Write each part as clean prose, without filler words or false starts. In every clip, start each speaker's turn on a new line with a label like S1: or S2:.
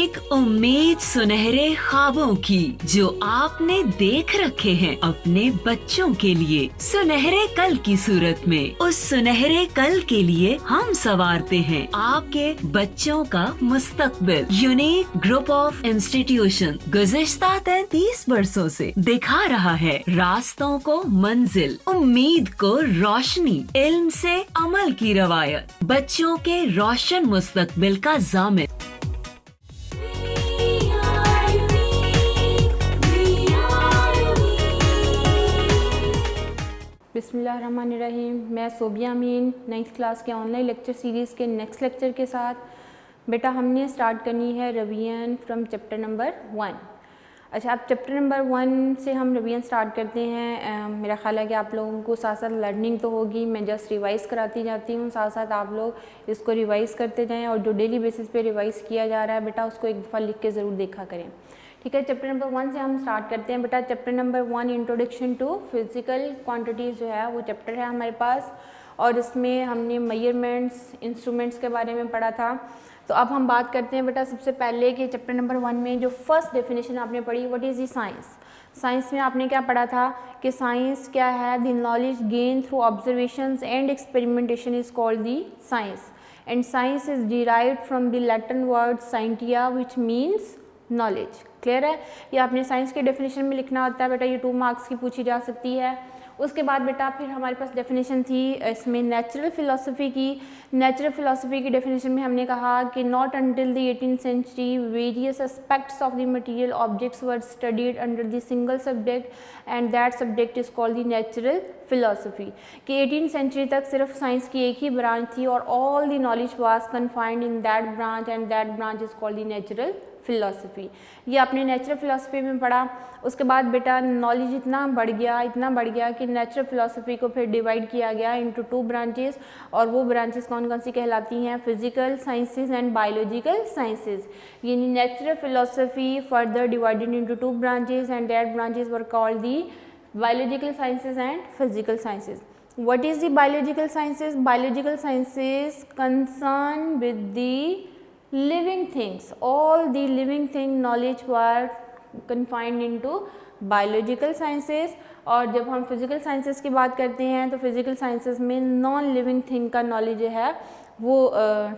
S1: एक उम्मीद सुनहरे ख्वाबों की जो आपने देख रखे हैं अपने बच्चों के लिए, सुनहरे कल की सूरत में। उस सुनहरे कल के लिए हम संवारते हैं आपके बच्चों का मुस्तकबिल। यूनिक ग्रुप ऑफ इंस्टीट्यूशन गुज़िश्ता 33 वर्षों से दिखा रहा है रास्तों को मंजिल, उम्मीद को रोशनी, इल्म से अमल की रवायत, बच्चों के रोशन मुस्तकबिल का जामिन।
S2: बिस्मिल्लाहिर्रहमानिर्रहीम। मैं सोबिया अमीन 9th क्लास के ऑनलाइन लेक्चर सीरीज़ के नेक्स्ट लेक्चर के साथ। बेटा हमने स्टार्ट करनी है रिवीजन फ्रॉम चैप्टर नंबर 1। अच्छा, अब चैप्टर नंबर 1 से हम रिवीजन स्टार्ट करते हैं। मेरा ख्याल है कि आप लोगों को साथ साथ लर्निंग तो होगी, मैं जस्ट रिवाइज़ कराती जाती हूँ, साथ साथ आप लोग इसको रिवाइज़ करते जाएँ और जो डेली बेसिस पे रिवाइज़ किया जा रहा है बेटा उसको एक दफ़ा लिख के ज़रूर देखा करें। ठीक है, चैप्टर नंबर 1 से हम स्टार्ट करते हैं बेटा। Chapter number 1 introduction to physical quantities जो है वो चैप्टर है हमारे पास, और इसमें हमने मेजरमेंट्स, इंस्ट्रूमेंट्स के बारे में पढ़ा था। तो अब हम बात करते हैं बेटा सबसे पहले कि चैप्टर नंबर 1 में जो फर्स्ट डेफिनेशन आपने पढ़ी, what is the science. Science में आपने क्या पढ़ा था कि साइंस क्या है? The knowledge gain through observations and experimentation is called the science, and science is derived from the Latin word scientia which means knowledge. Clear है? ये आपने साइंस के डेफिनेशन में लिखना होता है बेटा, ये 2 मार्क्स की पूछी जा सकती है। उसके बाद बेटा फिर हमारे पास डेफिनेशन थी इसमें नेचुरल फ़िलासफ़ी की। नेचुरल फ़िलासफ़ी की डेफिनेशन में हमने कहा कि not until the 18th century various aspects of the material objects were studied under the single subject and that subject is called the natural philosophy. कि 18th century तक सिर्फ science की एक ही ब्रांच थी और all the knowledge was confined in that branch and that branch is called the natural philosophy. ये आपने natural philosophy में पढ़ा। उसके बाद बेटा नॉलेज इतना बढ़ गया कि नेचुरल फ़िलासफ़ी को फिर डिवाइड किया गया इनटू 2 ब्रांचेस, और वो ब्रांचेस कौन कौन सी कहलाती हैं? Physical sciences and biological sciences. यानी natural philosophy further divided into 2 branches and that branches were called the biological sciences and physical sciences. What is the biological sciences? Biological sciences concern with the living things. All the living thing knowledge were confined into biological sciences। और जब हम physical sciences की बात करते हैं तो physical sciences में non living thing का नॉलेज जो है वो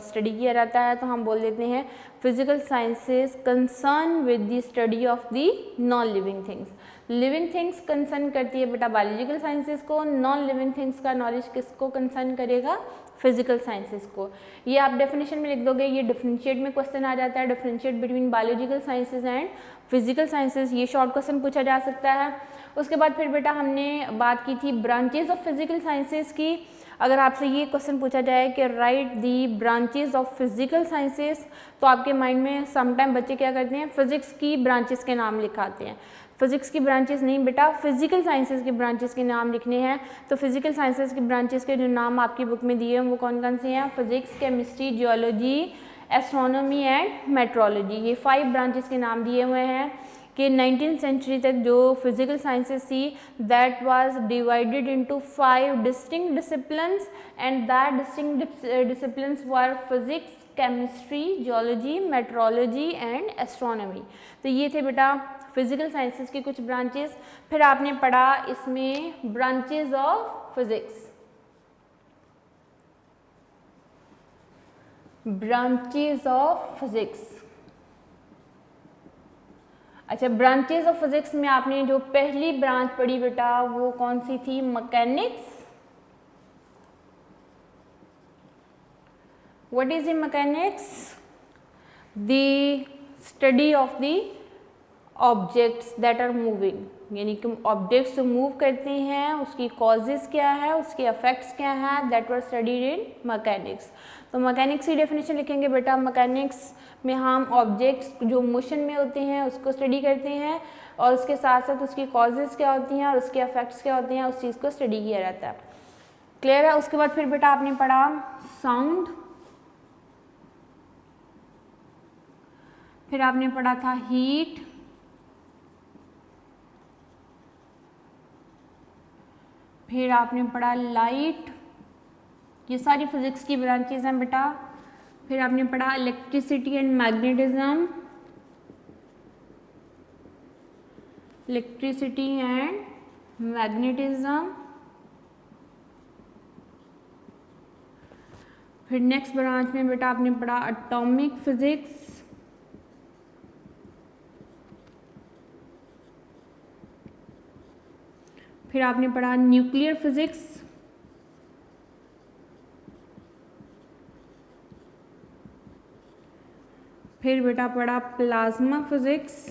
S2: स्टडी किया जाता है, तो हम बोल देते हैं physical sciences concern with the study of the non living things. Living things concern करती है बेटा बायोलॉजिकल साइंसेस को, नॉन लिविंग थिंग्स का नॉलेज किसको कंसर्न करेगा? फिजिकल साइंसेस को। ये आप डेफिनेशन में लिख दोगे, ये डिफरेंशिएट में क्वेश्चन आ जाता है, differentiate between biological sciences and physical sciences, ये शॉर्ट क्वेश्चन पूछा जा सकता है। उसके बाद फिर बेटा हमने बात की थी ब्रांचेज ऑफ फिजिकल साइंसेज की। अगर आपसे ये क्वेश्चन पूछा जाए कि right the branches of physical sciences, तो आपके माइंड में समटाइम बच्चे क्या करते हैं? फिजिक्स की ब्रांचेस के नाम लिखाते हैं। फिजिक्स की ब्रांचेस नहीं बेटा, फिजिकल साइंसेज की ब्रांचेस के नाम लिखने हैं। तो फिजिकल साइंसेज की ब्रांचेस के जो नाम आपकी बुक में दिए हैं वो कौन कौन से हैं? Physics, chemistry, geology, astronomy and metrology. ये 5 ब्रांचेस के नाम दिए हुए हैं कि 19th सेंचुरी तक जो फिजिकल साइंसेज थी that was divided into 5 distinct disciplines and that distinct disciplines were physics, chemistry, geology, metrology and astronomy. तो ये थे बेटा फिजिकल साइंसेज की कुछ ब्रांचेस। फिर आपने पढ़ा इसमें branches of physics. Branches of physics. अच्छा, ब्रांचेज ऑफ फिजिक्स में आपने जो पहली ब्रांच पढ़ी बेटा वो कौन सी थी? Mechanics. What is the mechanics? The study of the objects that are moving, यानी कि ऑब्जेक्ट्स जो मूव करते हैं उसकी कॉजेज़ क्या है, उसके इफेक्ट्स क्या है, that were studied in mechanics. तो मैकेनिक्स की डेफिनेशन लिखेंगे बेटा, मैकेनिक्स में हम ऑब्जेक्ट्स जो मोशन में होते हैं उसको स्टडी करते हैं और उसके साथ साथ उसकी कॉजेज़ क्या होती हैं और उसके इफेक्ट्स क्या होते हैं, उस चीज़ को स्टडी किया जाता है। क्लियर है? उसके बाद फिर बेटा आपने पढ़ा साउंड, फिर आपने पढ़ा था हीट, फिर आपने पढ़ा लाइट। ये सारी फिजिक्स की ब्रांचेज हैं बेटा। फिर आपने पढ़ा electricity and magnetism, electricity and magnetism. फिर नेक्स्ट ब्रांच में बेटा आपने पढ़ा एटॉमिक फिजिक्स, फिर आपने पढ़ा न्यूक्लियर फिजिक्स, फिर बेटा पढ़ा प्लाज्मा फिजिक्स,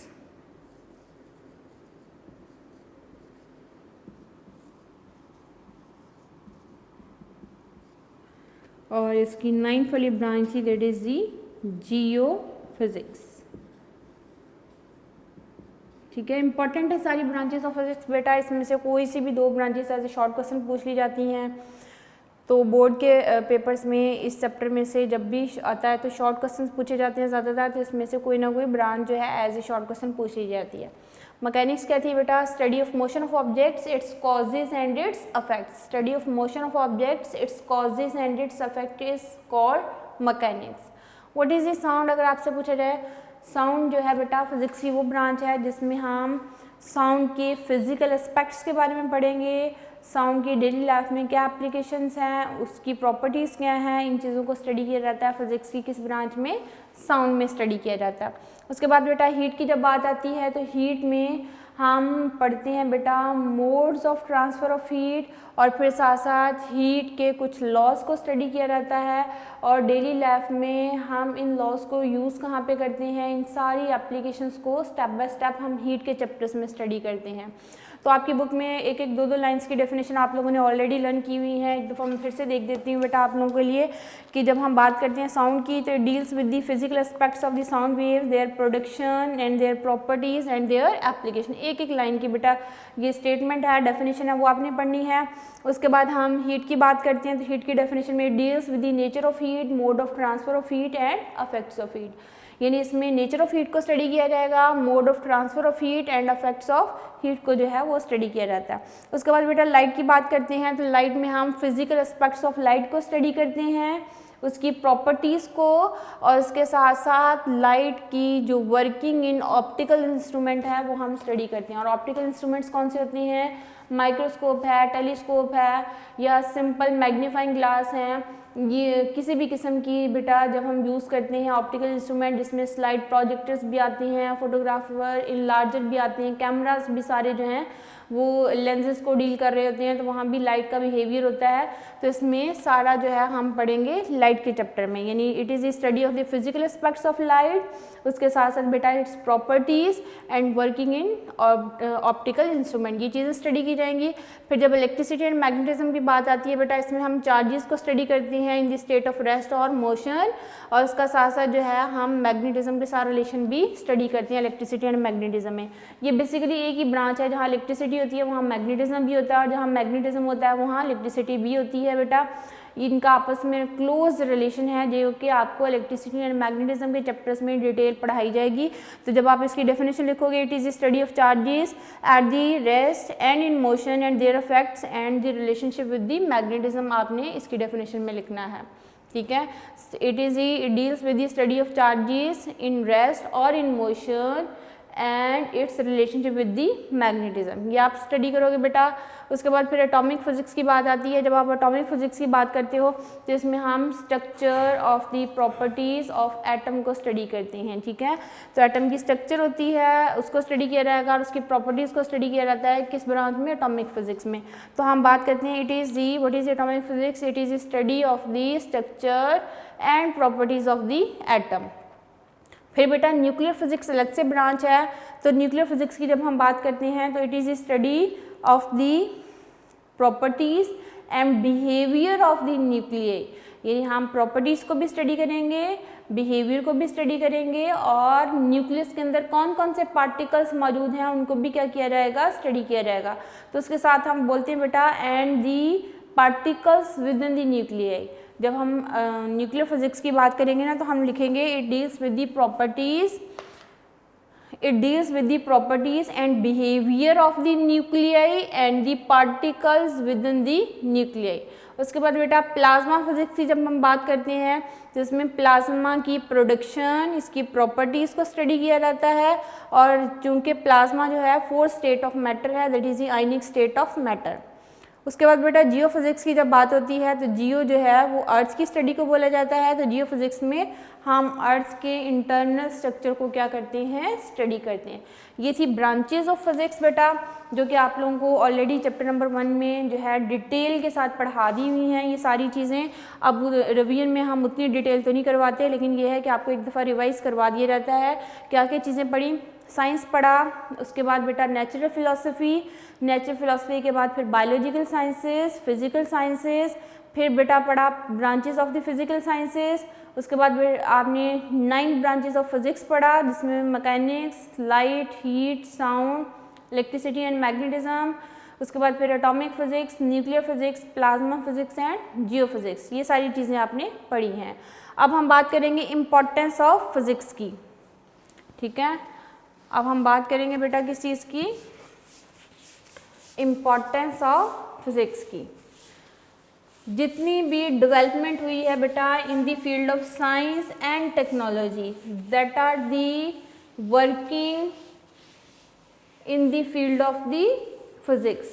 S2: और इसकी 9th वाली ब्रांच थी that is the Jio physics. ठीक है, इंपॉर्टेंट है सारी ब्रांचेस ऑफ फिजिक्स बेटा, इसमें से कोई सी भी 2 ब्रांचेस ऐसे शॉर्ट क्वेश्चन पूछ ली जाती हैं। तो बोर्ड के पेपर्स में इस चैप्टर में से जब भी आता है तो शॉर्ट क्वेश्चन पूछे जाते हैं ज़्यादातर, तो इसमें से कोई ना कोई ब्रांच जो है एज ए शॉर्ट क्वेश्चन पूछ ली जाती है। मैकेनिक्स क्या थी बेटा? Study of motion of objects, its causes and it's affects. Study of motion of objects, its causes and it's affect is called mechanics. What is the sound? अगर आपसे पूछा जाए साउंड जो है बेटा फिजिक्स की वो ब्रांच है जिसमें हम साउंड के फिजिकल एस्पेक्ट्स के बारे में पढ़ेंगे, साउंड की डेली लाइफ में क्या एप्लीकेशंस हैं, उसकी प्रॉपर्टीज़ क्या हैं, इन चीज़ों को स्टडी किया जाता है फिजिक्स की किस ब्रांच में? साउंड में स्टडी किया जाता है। उसके बाद बेटा हीट की जब बात आती है तो हीट में हम पढ़ते हैं बेटा modes of transfer of heat, और फिर साथ साथ हीट के कुछ लॉज को स्टडी किया जाता है, और डेली लाइफ में हम इन लॉज को यूज़ कहाँ पे करते हैं, इन सारी एप्लीकेशंस को स्टेप बाय स्टेप हम हीट के चैप्टर्स में स्टडी करते हैं। तो आपकी बुक में एक एक 2 लाइंस की डेफिनेशन आप लोगों ने ऑलरेडी लर्न की हुई है, एक दफ़ा मैं फिर से देख देती हूँ बेटा आप लोगों के लिए कि जब हम बात करते हैं साउंड की तो deals with the physical aspects of the sound wave, their production and their properties and their application. एक एक लाइन की बेटा ये स्टेटमेंट है, डेफिनेशन है, वो आपने पढ़नी है। उसके बाद हम हीट की बात करते हैं तो हीट की डेफिनेशन में deals with the nature of heat, mode of transfer of heat and affects of heat, यानी इसमें नेचर ऑफ हीट को स्टडी किया जाएगा, mode of transfer of heat and effects of heat को जो है वो स्टडी किया जाता है। उसके बाद बेटा लाइट की बात करते हैं तो लाइट में हम फिजिकल एस्पेक्ट्स ऑफ लाइट को स्टडी करते हैं, उसकी प्रॉपर्टीज़ को, और उसके साथ साथ लाइट की जो वर्किंग इन ऑप्टिकल इंस्ट्रूमेंट है वो हम स्टडी करते हैं। और ऑप्टिकल इंस्ट्रूमेंट्स कौन से होते हैं? माइक्रोस्कोप है, टेलीस्कोप है, या सिंपल मैग्नीफाइंग ग्लास हैं। ये किसी भी किस्म की बेटा जब हम यूज़ करते हैं ऑप्टिकल इंस्ट्रूमेंट जिसमें स्लाइड प्रोजेक्टर्स भी आती हैं, फोटोग्राफर इनलार्जर भी आते हैं, कैमरास भी सारे जो हैं वो लेंसेज को डील कर रहे होते हैं, तो वहाँ भी लाइट का बिहेवियर होता है। तो इसमें सारा जो है हम पढ़ेंगे लाइट के चैप्टर में, यानी it is the study of the physical aspects of light, उसके साथ साथ बेटा it's properties and working in optical instrument, ये चीज़ें स्टडी की जाएंगी। फिर जब इलेक्ट्रिसिटी एंड मैग्नेटिज्म की बात आती है बेटा इसमें हम चार्जेस को स्टडी करते हैं in the state of rest और मोशन, और उसका साथ साथ जो है हम मैग्नेटिज्म के साथ रिलेशन भी स्टडी करते हैं इलेक्ट्रिसिटी एंड मैग्नेटिज्म में। ये बेसिकली एक ही ब्रांच है, जहाँ इलेक्ट्रिसिटी होती है वहाँ मैग्नेटिज्म भी होता है, और जहाँ मैग्नेटिज्म होता है वहाँ इलेक्ट्रिसिटी भी होती है बेटा। इनका आपस में क्लोज रिलेशन है जो कि आपको इलेक्ट्रिसिटी एंड मैग्नेटिज्म के चैप्टर्स में डिटेल पढ़ाई जाएगी। तो जब आप इसकी डेफिनेशन लिखोगे it is study of charges at the rest and in motion and their effects and the relationship with the magnetism, आपने इसकी डेफिनेशन में लिखना है। ठीक है, it deals with the study of charges in rest और in motion and its relationship with the magnetism, ये आप स्टडी करोगे बेटा। उसके बाद फिर एटॉमिक फिजिक्स की बात आती है। जब आप एटॉमिक फिजिक्स की बात करते हो तो इसमें हम structure of the properties of atom को स्टडी करते हैं। ठीक है, तो एटम की स्ट्रक्चर होती है उसको स्टडी किया जाएगा, और उसकी प्रॉपर्टीज़ को स्टडी किया जाता है किस ब्रांच में? एटॉमिक फिजिक्स में। तो हम बात करते हैं it is the what is atomic physics? It is study of the structure and properties of the atom. फिर बेटा न्यूक्लियर फिजिक्स अलग से ब्रांच है। तो न्यूक्लियर फिजिक्स की जब हम बात करते हैं तो it is study of the properties and behaviour of the nuclei, यानी हम प्रॉपर्टीज़ को भी स्टडी करेंगे, बिहेवियर को भी स्टडी करेंगे, और न्यूक्लियस के अंदर कौन कौन से पार्टिकल्स मौजूद हैं उनको भी क्या किया जाएगा? स्टडी किया जाएगा। तो उसके साथ हम बोलते हैं बेटा and the particles with in the nuclei. जब हम न्यूक्लियर फिजिक्स की बात करेंगे ना तो हम लिखेंगे it deals with the properties, it deals with the properties and behavior of the nuclei and the particles within the nuclei। उसके बाद बेटा प्लाज्मा फिजिक्स की जब हम बात करते हैं तो इसमें प्लाज्मा की प्रोडक्शन, इसकी प्रॉपर्टीज़ को स्टडी किया जाता है। और चूँकि प्लाज्मा जो है 4 स्टेट ऑफ मैटर है, that is the ionic state of matter. उसके बाद बेटा जियो फिजिक्स की जब बात होती है तो जियो जो है वो अर्थ की स्टडी को बोला जाता है। तो जियो फिजिक्स में हम अर्थ के इंटरनल स्ट्रक्चर को क्या करते हैं, स्टडी करते हैं। ये थी ब्रांचेज ऑफ फिजिक्स बेटा, जो कि आप लोगों को ऑलरेडी चैप्टर नंबर 1 में जो है डिटेल के साथ पढ़ा दी हुई हैं ये सारी चीज़ें। अब रिवीजन में हम उतनी डिटेल तो नहीं करवाते, लेकिन ये है कि आपको एक दफ़ा रिवाइज़ करवा दिया जाता है क्या क्या चीज़ें पढ़ी। साइंस पढ़ा, उसके बाद बेटा नेचुरल फिलोसफी के बाद फिर बायोलॉजिकल साइंसेस, फिजिकल साइंसेस, फिर बेटा पढ़ा branches of the physical sciences. उसके बाद आपने 9 ब्रांचेस ऑफ फिजिक्स पढ़ा, जिसमें mechanics, light, heat, sound, electricity and magnetism. उसके बाद फिर atomic physics, nuclear physics, plasma physics and Jio physics, ये सारी चीज़ें आपने पढ़ी हैं। अब हम बात करेंगे इम्पोर्टेंस ऑफ फिजिक्स की, ठीक है। अब हम बात करेंगे बेटा किस चीज़ की, इम्पोर्टेंस ऑफ फिजिक्स की। जितनी भी डेवलपमेंट हुई है बेटा in the field of science and technology that are the working in the field of the physics,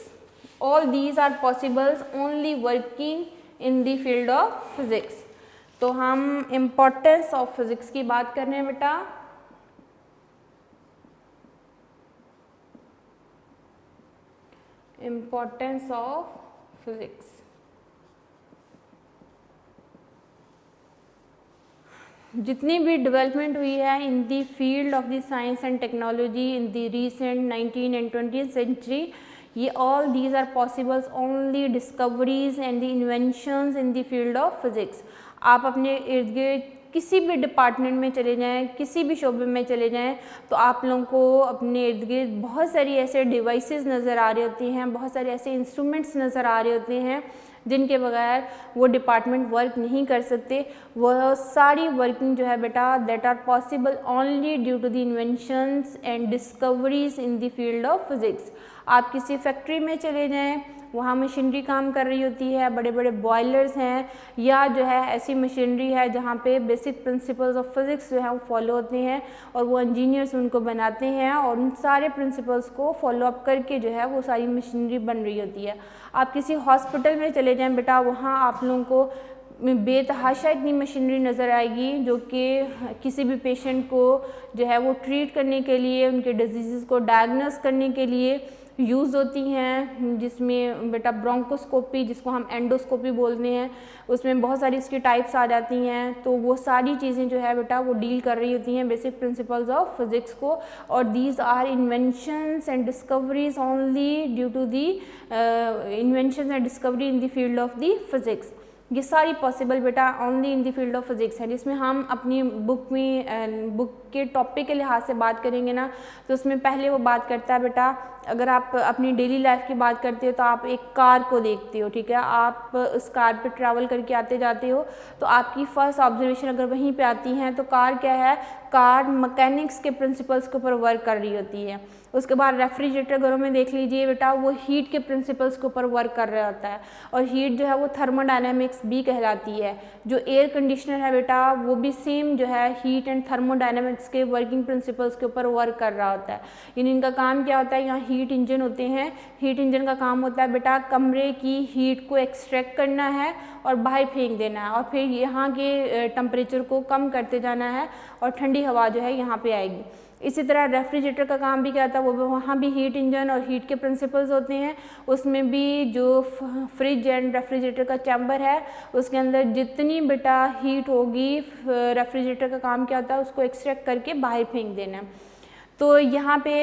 S2: all these are possible only working in the field of physics। तो हम importance of physics की बात कर रहे हैं बेटा। importance of physics, जितनी भी डेवलपमेंट हुई है in the field of the science and technology in the recent 19 and 20th century, ये all these are possibles only discoveries and the inventions in the field of physics. आप अपने इर्द गिर्द किसी भी डिपार्टमेंट में चले जाएं, किसी भी शोबे में चले जाएं, तो आप लोगों को अपने इर्द गिर्द बहुत सारी ऐसे डिवाइसेस नज़र आ रही होती हैं, बहुत सारे ऐसे इंस्ट्रूमेंट्स नज़र आ रहे होते हैं जिनके बगैर वो डिपार्टमेंट वर्क नहीं कर सकते। वह सारी वर्किंग जो है बेटा that are possible only due to the inventions and discoveries in the field of physics. आप किसी फैक्ट्री में चले जाएं, वहाँ मशीनरी काम कर रही होती है, बड़े बड़े बॉयलर्स हैं, या जो है ऐसी मशीनरी है जहाँ पे बेसिक प्रिंसिपल्स ऑफ फिज़िक्स जो है वो फॉलो होते हैं और वो इंजीनियर्स उनको बनाते हैं और उन सारे प्रिंसिपल्स को फॉलो अप करके जो है वो सारी मशीनरी बन रही होती है। आप किसी हॉस्पिटल में चले जाएं बेटा, वहाँ आप लोगों को बेतहाशा इतनी मशीनरी नज़र आएगी जो कि किसी भी पेशेंट को जो है वो ट्रीट करने के लिए, उनके डिजीज़ को डायग्नोस करने के लिए यूज़ होती हैं, जिसमें बेटा ब्रोंकोस्कोपी, जिसको हम एंडोस्कोपी बोलते हैं, उसमें बहुत सारी इसकी टाइप्स आ जाती हैं। तो वो सारी चीज़ें जो है बेटा वो डील कर रही होती हैं बेसिक प्रिंसिपल्स ऑफ फिज़िक्स को। और these are inventions and discoveries only due to the inventions and discovery in the field of the physics. ये सारी पॉसिबल बेटा only in the field of physics है। जिसमें हम अपनी बुक में बुक के टॉपिक के लिहाज से बात करेंगे ना, तो उसमें पहले वो बात करता है बेटा, अगर आप अपनी डेली लाइफ की बात करते हो तो आप एक कार को देखते हो, ठीक है, आप उस कार पे ट्रैवल करके आते जाते हो, तो आपकी फर्स्ट ऑब्जर्वेशन अगर वहीं पे आती हैं तो कार क्या है, कार मैकेनिक्स के प्रिंसिपल्स के ऊपर वर्क कर रही होती है। उसके बाद रेफ्रिजरेटर घरों में देख लीजिए बेटा, वो हीट के प्रिंसिपल्स के ऊपर वर्क कर रहा होता है, और हीट जो है वो थर्मोडायनेमिक्स भी कहलाती है। जो एयर कंडीशनर है बेटा, वो भी सेम जो है हीट एंड थर्मोडायनेमिक्स के वर्किंग प्रिंसिपल्स के ऊपर वर्क कर रहा होता है। इनका काम क्या होता है, यहाँ हीट इंजन होते हैं, हीट इंजन का काम होता है बेटा कमरे की हीट को एक्सट्रैक्ट करना है और बाहर फेंक देना है, और फिर यहाँ के टेम्परेचर को कम करते जाना है और ठंडी हवा जो है यहाँ पे आएगी। इसी तरह रेफ्रिजरेटर का काम भी क्या था, वो वहाँ भी हीट इंजन और हीट के प्रिंसिपल्स होते हैं। उसमें भी जो फ्रिज एंड रेफ्रिजरेटर का चैम्बर है, उसके अंदर जितनी बेटा हीट होगी, रेफ्रिजरेटर का काम क्या होता है, उसको एक्सट्रैक्ट करके बाहर फेंक देना। तो यहाँ पे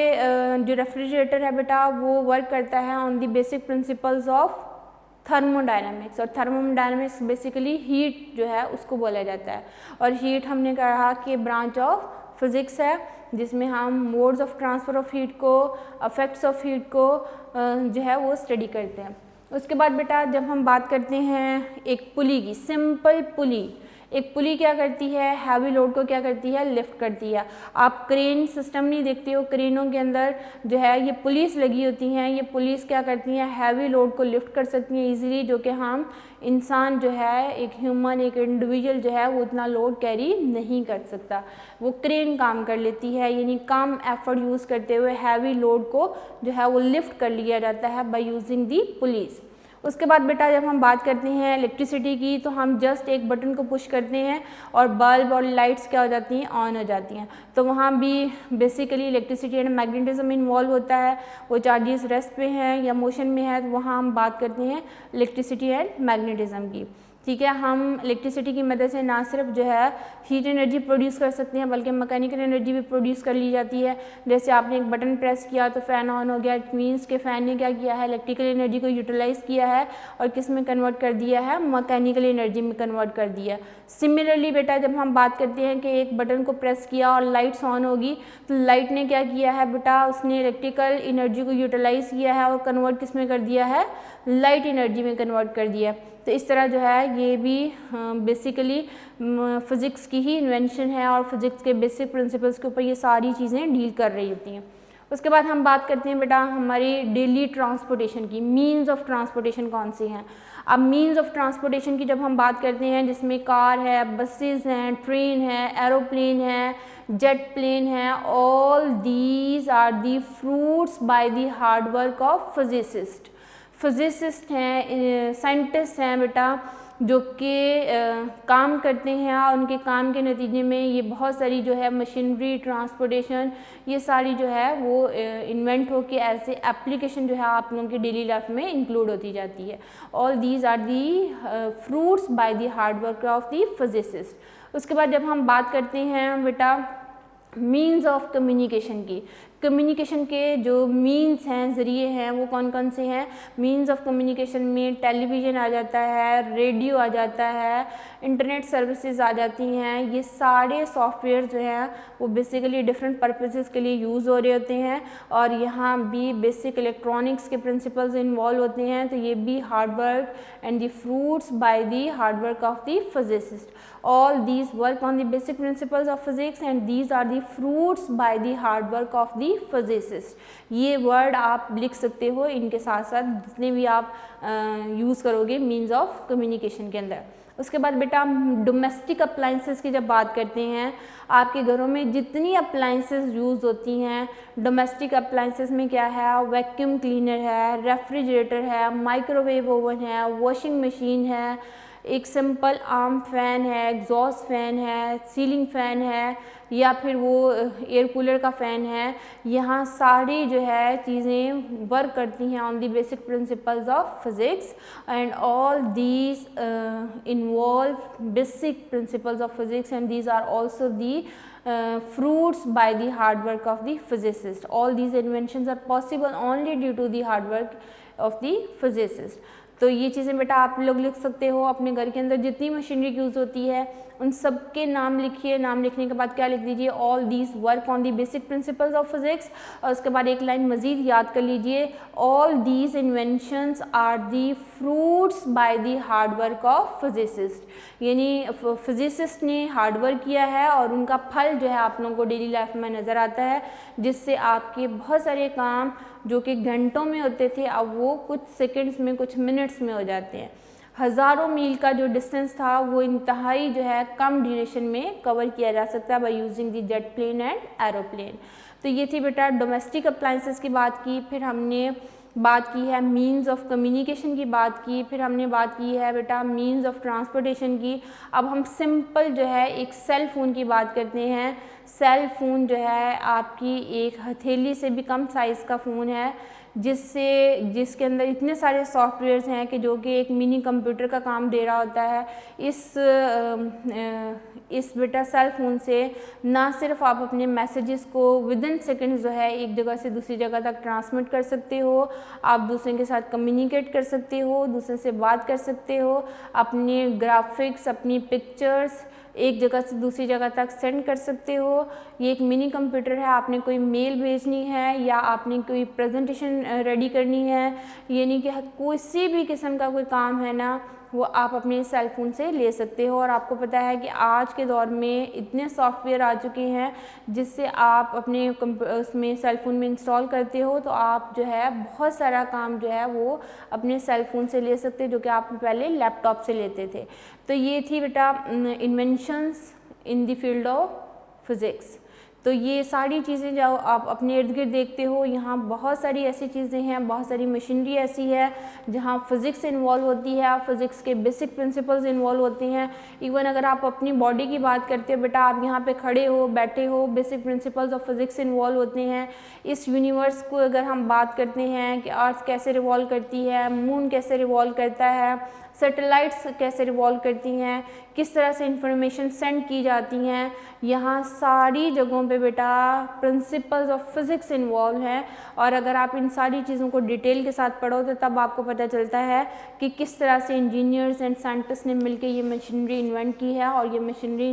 S2: जो रेफ्रिजरेटर है बेटा, वो वर्क करता है on the basic principles of thermodynamics, और थर्मोडायनामिक्स बेसिकली हीट जो है उसको बोला जाता है। और हीट हमने कहा कि ब्रांच ऑफ फिज़िक्स है, जिसमें हम modes of transfer of heat को, इफेक्ट्स ऑफ हीट को जो है वो स्टडी करते हैं। उसके बाद बेटा जब हम बात करते हैं एक पुली की, सिंपल पुली, एक पुली क्या करती है, हैवी लोड को क्या करती है, लिफ्ट करती है। आप क्रेन सिस्टम नहीं देखते हो, क्रेनों के अंदर जो है ये पुलिस लगी होती हैं, ये पुलिस क्या करती हैं, हैवी लोड को लिफ्ट कर सकती हैं इजीली, जो कि हम इंसान जो है, एक ह्यूमन, एक इंडिविजुअल जो है वो इतना लोड कैरी नहीं कर सकता, वो क्रेन काम कर लेती है। यानी कम एफर्ट यूज़ करते हुए हैवी लोड को जो है वो लिफ्ट कर लिया जाता है बाय यूजिंग दी पुलिस। उसके बाद बेटा जब हम बात करते हैं इलेक्ट्रिसिटी की, तो हम जस्ट एक बटन को पुश करते हैं और बल्ब और लाइट्स क्या हो जाती हैं, ऑन हो जाती हैं। तो वहाँ भी basically electricity and magnetism involve होता है, वो चार्जेस रेस्ट पे हैं या मोशन में है, तो वहाँ हम बात करते हैं इलेक्ट्रिसिटी एंड मैग्नेटिज्म की। ठीक है, हम इलेक्ट्रिसिटी की मदद से ना सिर्फ जो है हीट एनर्जी प्रोड्यूस कर सकते हैं, बल्कि मैकेनिकल एनर्जी भी प्रोड्यूस कर ली जाती है। जैसे आपने एक बटन प्रेस किया तो फ़ैन ऑन हो गया, इट मीन्स के फ़ैन ने क्या किया है, इलेक्ट्रिकल एनर्जी को यूटिलाइज़ किया है और किस में कन्वर्ट कर दिया है, मैकेनिकल एनर्जी में कन्वर्ट कर दिया। सिमिलरली बेटा जब हम बात करते हैं कि एक बटन को प्रेस किया और लाइट्स ऑन होगी, तो लाइट ने क्या किया है बेटा, उसने इलेक्ट्रिकल एनर्जी को यूटिलाइज़ किया है और कन्वर्ट किस में कर दिया है, लाइट एनर्जी में कन्वर्ट कर दिया। तो इस तरह जो है ये भी बेसिकली फ़िज़िक्स की ही इन्वेंशन है और फिज़िक्स के बेसिक प्रिंसिपल्स के ऊपर ये सारी चीज़ें डील कर रही होती हैं। उसके बाद हम बात करते हैं बेटा हमारी डेली ट्रांसपोर्टेशन की, मीन्स ऑफ ट्रांसपोर्टेशन कौन सी हैं। अब मीन्स ऑफ ट्रांसपोर्टेशन की जब हम बात करते हैं, जिसमें कार है, बसेस हैं, ट्रेन है, एरोप्लेन है, जेट प्लेन है, all these are the fruits by the hard work of physicist. Physicist हैं, साइंटिस्ट हैं बेटा, जो कि काम करते हैं और उनके काम के नतीजे में ये बहुत सारी जो है मशीनरी, ट्रांसपोर्टेशन, ये सारी जो है वो इन्वेंट हो के ऐसे एप्लीकेशन जो है आप लोगों की डेली लाइफ में इंक्लूड होती जाती है। All these are the fruits by the hard work of the physicist. उसके बाद जब हम बात करते हैं बेटा मीन्स ऑफ कम्युनिकेशन की, कम्युनिकेशन के जो मीन्स हैं, ज़रिए हैं, वो कौन कौन से हैं। मीन्स ऑफ कम्युनिकेशन में टेलीविज़न आ जाता है, रेडियो आ जाता है, इंटरनेट सर्विसेज आ जाती हैं। ये सारे सॉफ्टवेयर जो हैं वो बेसिकली डिफरेंट पर्पसेस के लिए यूज़ हो रहे होते हैं और यहाँ भी बेसिक इलेक्ट्रॉनिक्स के प्रिंसिपल्स इन्वॉल्व होते हैं। तो ये भी hard work and the fruits by the hard work of the physicist. All these work on the basic principles of physics and these are the fruits by the hard work of the physicist। ये word आप लिख सकते हो इनके साथ साथ जितने भी आप यूज़ करोगे मीन्स ऑफ कम्युनिकेशन के अंदर। उसके बाद बेटा डोमेस्टिक अप्लाइंसेस की जब बात करते हैं, आपके घरों में जितनी अप्लाइंसेस यूज़ होती हैं, डोमेस्टिक अप्लाइंसेस में क्या है, वैक्यूम क्लीनर है, रेफ्रिजरेटर है, माइक्रोवेव ओवन है, वॉशिंग मशीन है, एक सिंपल आर्म फ़ैन है, एग्जॉस्ट फ़ैन है, सीलिंग फ़ैन है या फिर वो एयर कूलर का फ़ैन है। यहाँ सारी जो है चीज़ें वर्क करती हैं on the basic principles of physics and all these involve basic principles of physics and these are also the fruits by the hard work of the physicist। All these inventions are possible only due to the hard work of the physicist। तो ये चीज़ें बेटा आप लोग लिख सकते हो। अपने घर के अंदर जितनी मशीनरी यूज़ होती है उन सब के नाम लिखिए। नाम लिखने के बाद क्या लिख दीजिए, all these work on the basic principles of physics. और उसके बाद एक लाइन मज़ीद याद कर लीजिए, all these inventions are the fruits by the hard work of physicist. यानी फिजिसिस्ट ने हार्ड वर्क किया है और उनका फल जो है आप लोगों को डेली लाइफ में नज़र आता है, जिससे आपके बहुत सारे काम जो कि घंटों में होते थे अब वो कुछ सेकंड्स में, कुछ मिनट्स में हो जाते हैं। हज़ारों मील का जो डिस्टेंस था वो इंतहाई जो है कम ड्यूरेशन में कवर किया जा सकता है by using the jet plane and aeroplane. तो ये थी बेटा डोमेस्टिक अप्लाइंसेस की बात की। फिर हमने बात की है मीन्स ऑफ कम्युनिकेशन की बात की, फिर हमने बात की है बेटा मीन्स ऑफ ट्रांसपोर्टेशन की। अब हम सिंपल जो है एक सेल फ़ोन की बात करते हैं। सेल फ़ोन जो है आपकी एक हथेली से भी कम साइज़ का फ़ोन है, जिसके अंदर इतने सारे सॉफ्टवेयर्स हैं कि जो कि एक मिनी कंप्यूटर का काम दे रहा होता है। इस बेटा सेल फ़ोन से ना सिर्फ आप अपने मैसेजेस को विद इन सेकेंड्स जो है एक जगह से दूसरी जगह तक ट्रांसमिट कर सकते हो, आप दूसरे के साथ कम्युनिकेट कर सकते हो, दूसरे से बात कर सकते हो, अपने ग्राफिक्स, अपनी पिक्चर्स एक जगह से दूसरी जगह तक सेंड कर सकते हो। ये एक मिनी कंप्यूटर है। आपने कोई मेल भेजनी है या आपने कोई प्रेजेंटेशन रेडी करनी है, यानी कि किसी भी किस्म का कोई काम है ना, वो आप अपने सेल फ़ोन से ले सकते हो। और आपको पता है कि आज के दौर में इतने सॉफ्टवेयर आ चुके हैं जिससे आप अपने उसमें सेल फ़ोन में इंस्टॉल करते हो, तो आप जो है बहुत सारा काम जो है वो अपने सेल फ़ोन से ले सकते हैं, जो कि आप पहले लैपटॉप से लेते थे। तो ये थी बेटा inventions in the field of physics. तो ये सारी चीज़ें जो आप अपने इर्द गिर्द देखते हो, यहाँ बहुत सारी ऐसी चीज़ें हैं, बहुत सारी मशीनरी ऐसी है जहाँ फिज़िक्स इन्वॉल्व होती है, फिज़िक्स के बेसिक प्रिंसिपल्स इन्वॉल्व होते हैं। इवन अगर आप अपनी बॉडी की बात करते हो बेटा, आप यहाँ पे खड़े हो, बैठे हो, basic principles of physics involve होते हैं। इस यूनिवर्स को अगर हम बात करते हैं कि अर्थ कैसे रिवॉल्व करती है, मून कैसे रिवॉल्व करता है, सैटेलाइट्स कैसे रिवॉल्व करती हैं, किस तरह से इंफॉर्मेशन सेंड की जाती हैं, यहाँ सारी जगहों पे बेटा प्रिंसिपल्स ऑफ फिज़िक्स इन्वॉल्व हैं। और अगर आप इन सारी चीज़ों को डिटेल के साथ पढ़ो तो तब आपको पता चलता है कि किस तरह से इंजीनियर्स एंड साइंटिस्ट ने मिलकर ये मशीनरी इन्वेंट की है। और ये मशीनरी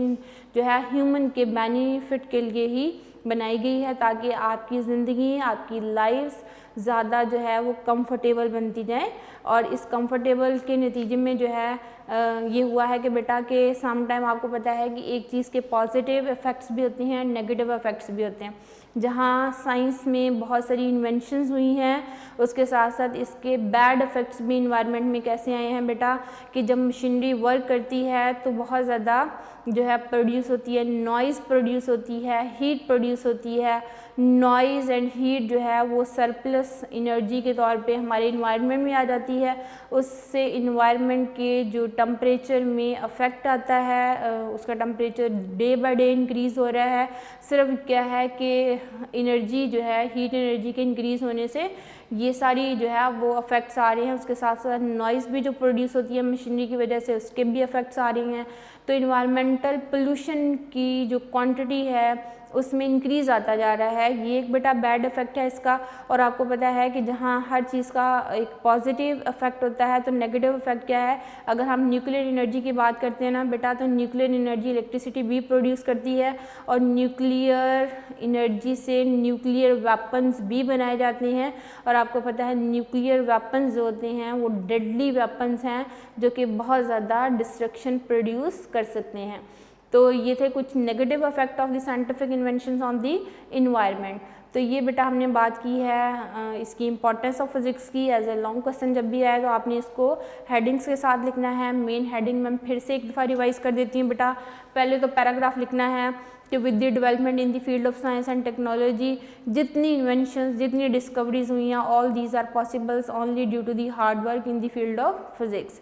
S2: जो है ह्यूमन के बेनिफिट के लिए ही बनाई गई है, ताकि आपकी ज़िंदगी, आपकी लाइफ ज़्यादा जो है वो कंफर्टेबल बनती जाए। और इस कंफर्टेबल के नतीजे में जो है ये हुआ है कि बेटा के सम टाइम आपको पता है कि एक चीज़ के पॉजिटिव इफ़ेक्ट्स भी होते हैं, नेगेटिव इफ़ेक्ट्स भी होते हैं। जहाँ साइंस में बहुत सारी इन्वेंशंस हुई हैं, उसके साथ साथ इसके बैड इफ़ेक्ट्स भी इन्वायरमेंट में कैसे आए हैं बेटा, कि जब मशीनरी वर्क करती है तो बहुत ज़्यादा जो है प्रोड्यूस होती है, नॉइज़ प्रोड्यूस होती है, हीट प्रोड्यूस होती है। नॉइज़ एंड हीट जो है वो सरप्लस एनर्जी के तौर पे हमारे इन्वायरमेंट में आ जाती है। उससे इन्वायरमेंट के जो टेम्परेचर में अफेक्ट आता है, उसका temperature day by day increase हो रहा है। सिर्फ क्या है कि एनर्जी जो है, हीट एनर्जी के इंक्रीज़ होने से ये सारी जो है वो अफेक्ट्स आ रहे हैं। उसके साथ साथ नॉइज़ भी जो प्रोड्यूस होती है मशीनरी की वजह से, उसके भी अफेक्ट्स आ रही हैं। तो इन्वायरमेंटल पोल्यूशन की जो क्वांटिटी है उसमें इंक्रीज़ आता जा रहा है। ये एक बेटा बैड इफ़ेक्ट है इसका। और आपको पता है कि जहाँ हर चीज़ का एक पॉजिटिव इफ़ेक्ट होता है तो नेगेटिव इफ़ेक्ट क्या है। अगर हम न्यूक्लियर एनर्जी की बात करते हैं ना बेटा, तो न्यूक्लियर एनर्जी इलेक्ट्रिसिटी भी प्रोड्यूस करती है, और न्यूक्लियर एनर्जी से न्यूक्लियर वेपन्स भी बनाए जाते हैं। और आपको पता है न्यूक्लियर वेपन्स जो होते हैं वो डेडली वेपन्स हैं, जो कि बहुत ज़्यादा डिस्ट्रक्शन प्रोड्यूस कर सकते हैं। तो ये थे कुछ negative effect of the scientific inventions on the environment. तो ये बेटा हमने बात की है इसकी इंपॉर्टेंस ऑफ फिजिक्स की। एज ए लॉन्ग क्वेश्चन जब भी आए तो आपने इसको हेडिंग्स के साथ लिखना है। मेन हेडिंग मैं फिर से एक दफ़ा रिवाइज कर देती हूँ बेटा। पहले तो पैराग्राफ लिखना है कि with the development in the field of science and technology, जितनी इन्वेंशंस, जितनी डिस्कवरीज हुई हैं, all these are possibles only due to the hard work in the field of physics.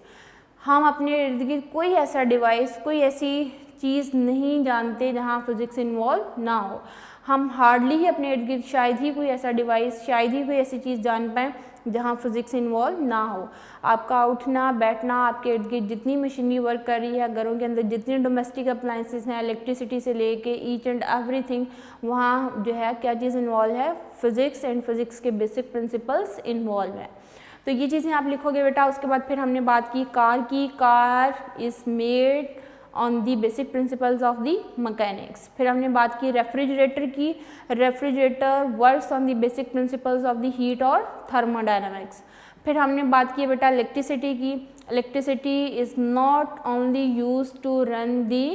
S2: हम अपने इर्द गिर्द कोई ऐसा डिवाइस, कोई ऐसी चीज़ नहीं जानते जहाँ फिज़िक्स इन्वॉल्व ना हो। हम हार्डली ही अपने इर्द गिर्द शायद ही कोई ऐसा डिवाइस, शायद ही कोई ऐसी चीज़ जान पाएँ जहाँ फिज़िक्स इन्वॉल्व ना हो। आपका उठना बैठना, आपके इर्द गिर्द जितनी मशीनरी वर्क कर रही है, घरों के अंदर जितने डोमेस्टिक अप्लाइंसेस हैं, इलेक्ट्रिसिटी से लेके ईच एंड एवरीथिंग, वहाँ जो है क्या चीज़ इन्वॉल्व है, फिज़िक्स एंड फिज़िक्स के बेसिक प्रिंसिपल्स इन्वॉल्व है। तो ये चीज़ें आप लिखोगे बेटा। उसके बाद फिर हमने बात की कार की। Car is made on the basic principles of the mechanics. फिर हमने बात की रेफ्रिजरेटर की। Refrigerator works on the basic principles of the heat और थर्मोडायनामिक्स। फिर हमने बात की बेटा इलेक्ट्रिसिटी की। Electricity is not only use to run the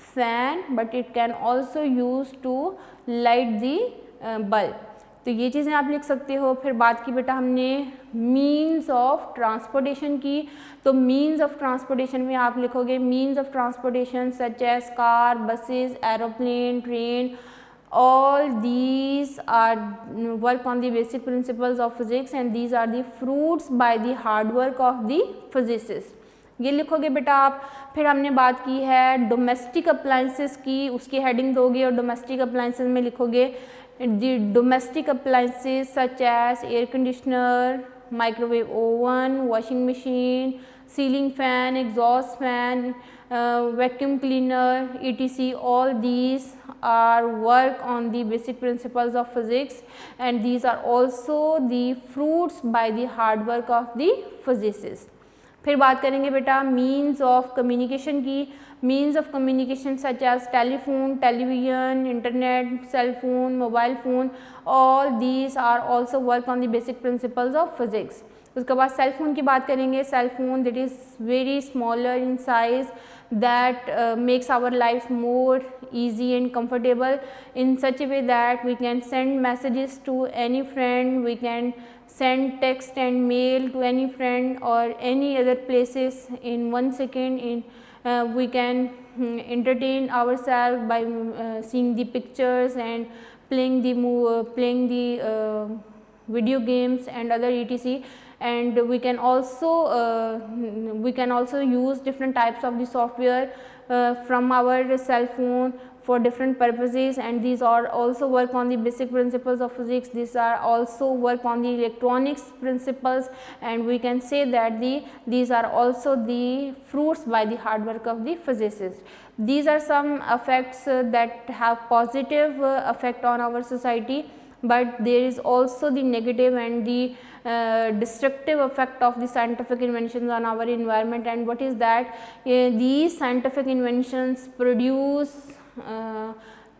S2: fan but it can also use to light the bulb. तो ये चीज़ें आप लिख सकते हो। फिर बात की बेटा हमने मीन्स ऑफ ट्रांसपोर्टेशन की। तो मीन्स ऑफ ट्रांसपोर्टेशन में आप लिखोगे means of transportation such as car, buses, aeroplane, train, all these are work on the basic principles of physics and these are the fruits by the hard work of the physicists। ये लिखोगे बेटा आप। फिर हमने बात की है domestic appliances की, उसकी हेडिंग दोगे और डोमेस्टिक अप्लाइंसेस में लिखोगे the domestic appliances such as air conditioner, microwave oven, washing machine, ceiling fan, exhaust fan, vacuum cleaner, etc. All these are work on the basic principles of physics and these are also the fruits by the hard work of the physicists। फिर बात करेंगे बेटा means of communication की। Means of communication such as telephone, television, internet, cell phone, mobile phone, all these are also work on the basic principles of physics. उसके बाद cell phone की बात करेंगे। Cell phone that is very smaller in size that makes our life more easy and comfortable in such a way that we can send messages to any friend, we can send text and mail to any friend or any other places in 1 second. We can entertain ourselves by seeing the pictures and playing the video games and other etc. And we can also use different types of the software from our cell phone for different purposes, and these are also work on the basic principles of physics. These are also work on the electronics principles, and we can say that these are also the fruits by the hard work of the physicists. These are some effects that have positive effect on our society, but there is also the negative and the destructive effect of the scientific inventions on our environment. And what is that? These scientific inventions produce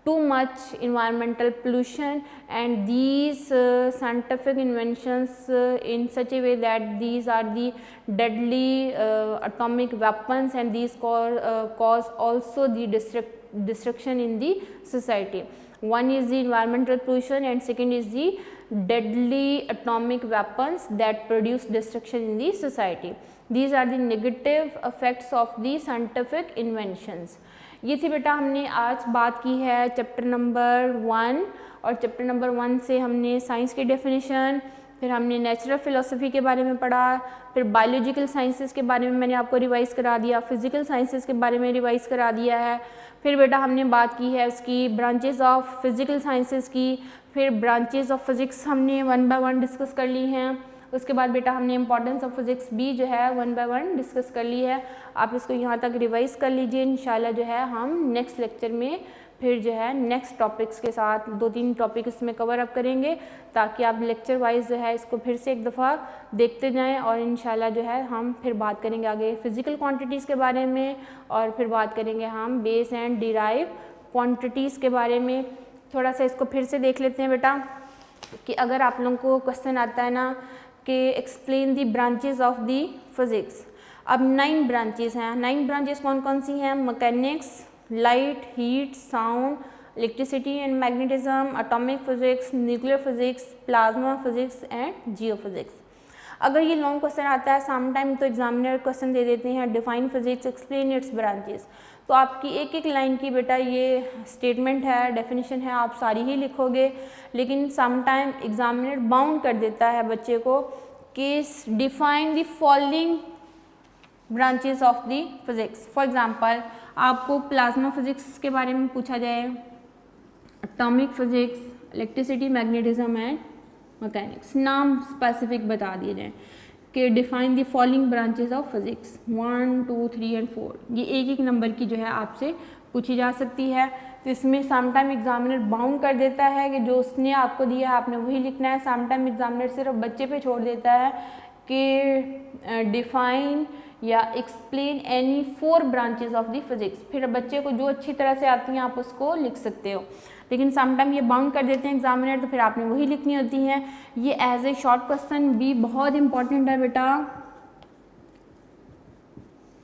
S2: too much environmental pollution, and these scientific inventions in such a way that these are the deadly atomic weapons, and these cause also the destruction in the society. One is the environmental pollution and second is the deadly atomic weapons that produce destruction in the society. These are the negative effects of the scientific inventions. ये थी बेटा हमने आज बात की है chapter number 1, और chapter number 1 से हमने साइंस की डेफिनेशन, फिर हमने नेचुरल फिलोसफी के बारे में पढ़ा, फिर बायोलॉजिकल साइंसेस के बारे में मैंने आपको रिवाइज़ करा दिया, फिजिकल साइंसेस के बारे में रिवाइज़ करा दिया है। फिर बेटा हमने बात की है उसकी ब्रांचेस ऑफ फिजिकल साइंसेस की, फिर ब्रांचेस ऑफ फिज़िक्स हमने 1 बाय 1 डिस्कस कर ली हैं। उसके बाद बेटा हमने इंपॉर्टेंस ऑफ फिज़िक्स भी जो है 1 बाय 1 डिस्कस कर ली है। आप इसको यहाँ तक रिवाइज़ कर लीजिए। इंशाल्लाह जो है हम नेक्स्ट लेक्चर में फिर जो है नेक्स्ट टॉपिक्स के साथ 2-3 टॉपिक इसमें कवर अप करेंगे, ताकि आप लेक्चर वाइज जो है इसको फिर से एक दफ़ा देखते जाएं। और इंशाल्लाह जो है हम फिर बात करेंगे आगे फिज़िकल क्वांटिटीज़ के बारे में, और फिर बात करेंगे हम बेस एंड डिराइव क्वांटिटीज़ के बारे में। थोड़ा सा इसको फिर से देख लेते हैं बेटा, कि अगर आप लोगों को क्वेश्चन आता है ना कि explain the branches of the physics. अब 9 ब्रांचेज हैं। 9 ब्रांचेज कौन कौन सी हैं? Mechanics, light, heat, sound, electricity and magnetism, atomic physics, nuclear physics, plasma physics and geophysics. अगर ये लॉन्ग क्वेश्चन आता है सम टाइम तो एग्जामिनर क्वेश्चन दे देते हैं define physics, explain it's branches, तो आपकी एक एक लाइन की बेटा ये स्टेटमेंट है, डेफिनेशन है, आप सारी ही लिखोगे। लेकिन सम टाइम एग्जामिनर बाउंड कर देता है बच्चे को कि define the following branches of the physics. For example आपको प्लाज्मा फिजिक्स के बारे में पूछा जाए, atomic physics, electricity, magnetism and mechanics, नाम स्पेसिफिक बता दिए जाएँ कि define the following branches of physics 1, 2, 3 and 4। ये एक एक नंबर की जो है आपसे पूछी जा सकती है। तो इसमें समटाइम एग्जामिनर बाउंड कर देता है कि जो उसने आपको दिया है आपने वही लिखना है। समटाइम एग्जामिनर सिर्फ बच्चे पे छोड़ देता है कि डिफाइन या explain any 4 branches of the physics. फिर बच्चे को जो अच्छी तरह से आती हैं आप उसको लिख सकते हो, लेकिन समटाइम ये बाउंड कर देते हैं एग्जामिनर, तो फिर आपने वही लिखनी होती हैं। ये एज ए शॉर्ट क्वेश्चन भी बहुत इंपॉर्टेंट है बेटा।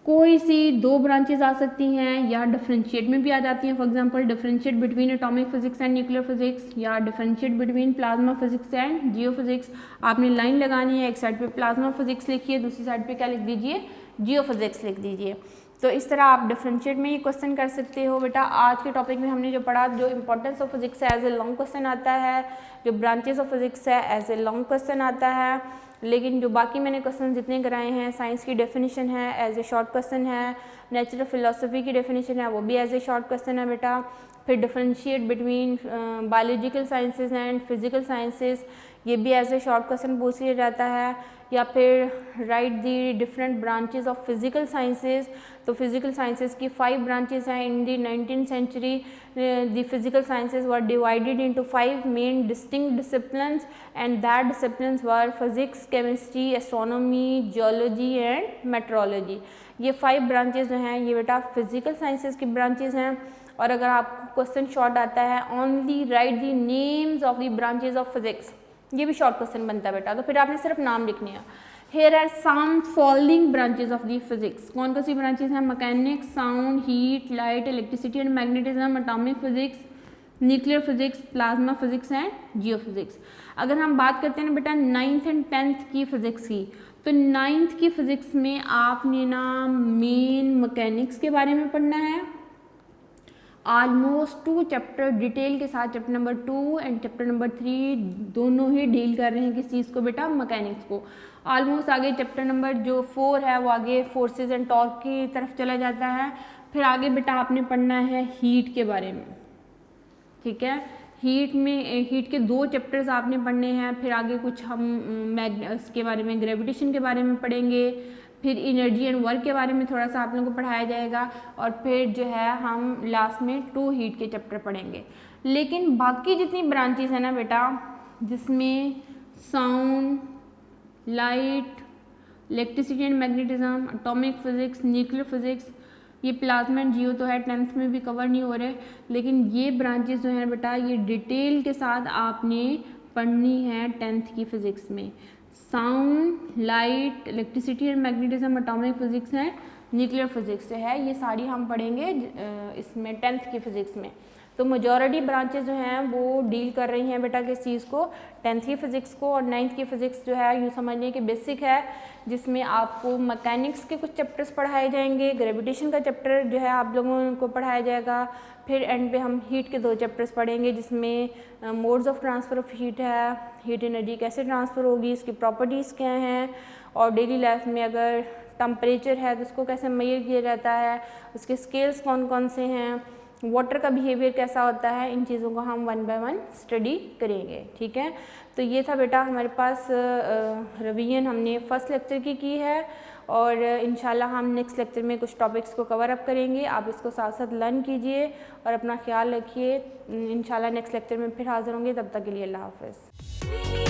S2: कोई सी 2 ब्रांचेस आ सकती हैं या डिफरेंशिएट में भी आ जाती हैं। For example differentiate between atomic physics and nuclear physics, या differentiate between plasma physics and geophysics. आपने लाइन लगानी है, एक साइड पे प्लाज्मा फिजिक्स लिखिए, दूसरी साइड पे क्या लिख दीजिए, जियोफिजिक्स लिख दीजिए। तो इस तरह आप डिफरेंशिएट में ये क्वेश्चन कर सकते हो बेटा। आज के टॉपिक में हमने जो पढ़ा, जो इंपॉर्टेंस ऑफ फिजिक्स है एज ए लॉन्ग क्वेश्चन आता है, जो ब्रांचेस ऑफ फिजिक्स है एज ए लॉन्ग क्वेश्चन आता है, लेकिन जो बाकी मैंने क्वेश्चन जितने कराए हैं, साइंस की डेफिनेशन है एज ए शॉर्ट क्वेश्चन है, नेचुरल फिलोसफी की डेफिनेशन है वो भी एज ए शॉर्ट क्वेश्चन है बेटा। फिर differentiate between biological sciences and physical sciences, ये भी एज ए शॉर्ट क्वेश्चन पूछ लिया जाता है। या फिर write the different branches of physical sciences, तो फिजिकल साइंसेज की 5 ब्रांचेस हैं। In the 19th century the physical sciences were divided into 5 main distinct disciplines, and that disciplines were physics, chemistry, astronomy, geology and metrology. ये 5 branches जो हैं ये बेटा physical sciences की branches हैं। और अगर आपको क्वेश्चन शॉर्ट आता है only right the names of the branches of physics, ये भी शॉर्ट क्वेश्चन बनता है बेटा। तो फिर आपने सिर्फ नाम लिखने हैं Here are some following branches of the physics. कौन कौन सी ब्रांचेस हैं? Mechanics, sound, heat, light, electricity and magnetism, atomic physics, nuclear physics, plasma physics and geophysics. अगर हम बात करते हैं बेटा 9th एंड 10th की फिजिक्स की, तो 9th की फिजिक्स में आपने ना मेन मैकेनिक्स के बारे में पढ़ना है। ऑलमोस्ट 2 चैप्टर डिटेल के साथ, chapter number 2 and chapter number 3 दोनों ही डील कर रहे हैं किस चीज़ को बेटा? मैकेनिक्स को। ऑलमोस्ट आगे चैप्टर नंबर जो 4 है वो आगे फोर्सेस एंड टॉर्क की तरफ चला जाता है। फिर आगे बेटा आपने पढ़ना है हीट के बारे में, ठीक है। हीट के 2 चैप्टर्स आपने पढ़ने हैं। फिर आगे कुछ हम इसके बारे में, ग्रेविटेशन के बारे में पढ़ेंगे। फिर एनर्जी एंड वर्क के बारे में थोड़ा सा आप लोगों को पढ़ाया जाएगा। और फिर जो है हम लास्ट में 2 हीट के चैप्टर पढ़ेंगे। लेकिन बाकी जितनी ब्रांचेस है ना बेटा, जिसमें sound, light, electricity and magnetism, atomic physics, nuclear physics, ये प्लाज्मा एंड जियो तो है 10th में भी कवर नहीं हो रहे, लेकिन ये ब्रांचेस जो है बेटा ये डिटेल के साथ आपने पढ़नी है 10th की फिजिक्स में। Sound, light, electricity and magnetism, atomic physics है, न्यूक्लियर फिजिक्स है, ये सारी हम पढ़ेंगे इसमें 10th की फिजिक्स में। तो मेजॉरिटी ब्रांचेस जो हैं वो डील कर रही हैं बेटा किस चीज़ को? 10th की फिजिक्स को। और 9th की फिजिक्स जो है यूँ समझिए कि बेसिक है, जिसमें आपको मैकेनिक्स के कुछ चैप्टर्स पढ़ाए जाएंगे, ग्रेविटेशन का चैप्टर जो है आप लोगों को पढ़ाया जाएगा। फिर एंड पे हम हीट के 2 चैप्टर्स पढ़ेंगे, जिसमें modes of transfer of heat है, हीट एनर्जी कैसे ट्रांसफ़र होगी, इसकी प्रॉपर्टीज़ क्या हैं, और डेली लाइफ में अगर टेम्परेचर है तो उसको कैसे मेजर किया जाता है, उसके स्केल्स कौन कौन से हैं, वाटर का बिहेवियर कैसा होता है, इन चीज़ों को हम 1 बाय 1 स्टडी करेंगे, ठीक है। तो ये था बेटा हमारे पास रिवीजन हमने फर्स्ट लेक्चर की है। और इंशाल्लाह हम नेक्स्ट लेक्चर में कुछ टॉपिक्स को कवर अप करेंगे। आप इसको साथ साथ लर्न कीजिए और अपना ख्याल रखिए। इंशाल्लाह नेक्स्ट लेक्चर में फिर हाज़िर होंगे, तब तक के लिए अल्लाह हाफ़िज़।